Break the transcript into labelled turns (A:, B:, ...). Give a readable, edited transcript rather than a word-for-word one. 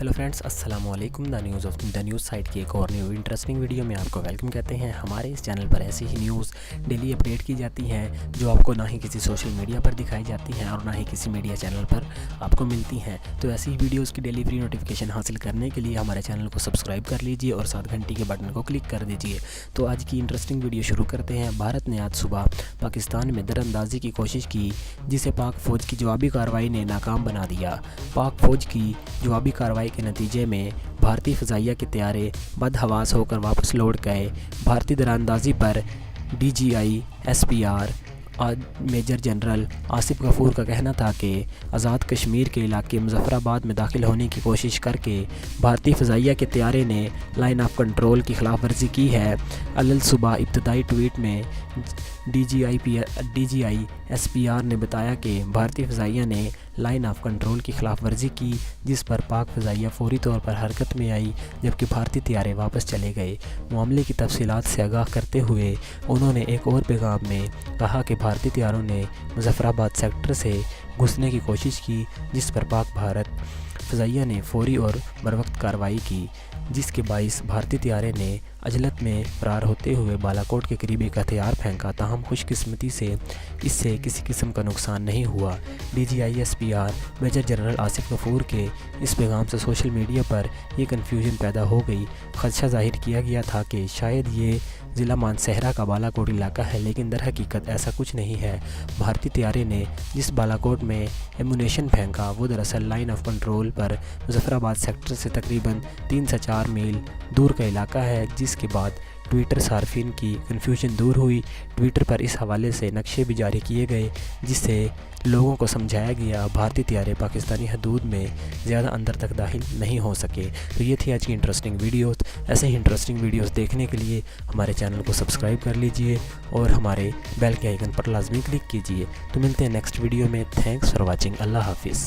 A: Hello friends, السلام علیکم۔ The news site کی ایک اور نیو انٹرسٹنگ ویڈیو میں آپ کو ویلکم کہتے ہیں۔ ہمارے اس چینل پر ایسی ہی نیوز ڈیلی اپڈیٹ کی جاتی ہیں جو آپ کو نہ ہی کسی سوشل میڈیا پر دکھائی جاتی ہیں اور نہ ہی کسی میڈیا چینل پر آپ کو ملتی ہیں۔ تو ایسی ہی ویڈیوز کی ڈیلی فری نوٹیفیکیشن حاصل کرنے کے لیے ہمارے چینل کو سبسکرائب کر لیجیے اور ساتھ گھنٹی کے بٹن کو کلک کر دیجیے۔ تو آج کی انٹرسٹنگ ویڈیو شروع کرتے ہیں۔ بھارت نے آج صبح پاکستان میں دراندازی کی کوشش کی جسے پاک فوج کی جوابی کارروائی نے ناکام بنا دیا۔ پاک فوج کی جوابی کارروائی کے نتیجے میں بھارتی فضائیہ کے طیارے بدحواس ہو کر واپس لوٹ گئے۔ بھارتی دراندازی پر DGI-SPR میجر جنرل آصف غفور کا کہنا تھا کہ آزاد کشمیر کے علاقے مظفرآباد میں داخل ہونے کی کوشش کر کے بھارتی فضائیہ کے طیارے نے لائن آف کنٹرول کی خلاف ورزی کی ہے۔ صبح ابتدائی ٹویٹ میں DGI-SPR نے بتایا کہ بھارتی فضائیہ نے لائن آف کنٹرول کی خلاف ورزی کی، جس پر پاک فضائیہ فوری طور پر حرکت میں آئی جبکہ بھارتی طیارے واپس چلے گئے۔ معاملے کی تفصیلات سے آگاہ کرتے ہوئے انہوں نے ایک اور پیغام میں کہا کہ بھارتی طیاروں نے مظفرآباد سیکٹر سے گھسنے کی کوشش کی، جس پر پاک بھارت فضائیہ نے فوری اور بروقت کارروائی کی، جس کے باعث بھارتی طیارے نے عجلت میں فرار ہوتے ہوئے بالاکوٹ کے قریب ایک ہتھیار پھینکا۔ تاہم خوش قسمتی سے اس سے کسی قسم کا نقصان نہیں ہوا۔ DGI-SPR میجر جنرل آصف غفور کے اس پیغام سے سوشل میڈیا پر یہ کنفیوژن پیدا ہو گئی۔ خدشہ ظاہر کیا گیا تھا کہ شاید یہ ضلع مانسہرہ کا بالاکوٹ علاقہ ہے، لیکن در حقیقت ایسا کچھ نہیں ہے۔ بھارتی طیارے نے جس بالاکوٹ میں ایمونیشن پھینکا وہ دراصل line of control per Muzaffarabad sector سے تقریباً 3 سے 4 میل دور کا علاقہ ہے، جس کے بعد ٹویٹر صارفین کی کنفیوژن دور ہوئی۔ ٹویٹر پر اس حوالے سے نقشے بھی جاری کیے گئے جس سے لوگوں کو سمجھایا گیا بھارتی طیارے پاکستانی حدود میں زیادہ اندر تک داخل نہیں ہو سکے۔ تو یہ تھی آج کی انٹرسٹنگ ویڈیوز۔ ایسے ہی انٹرسٹنگ ویڈیوز دیکھنے کے لیے ہمارے چینل کو سبسکرائب کر لیجئے اور ہمارے بیل کے آئیکن پر لازمی کلک کیجئے۔ تو ملتے ہیں نیکسٹ ویڈیو میں۔ Thanks for watching. اللہ حافظ۔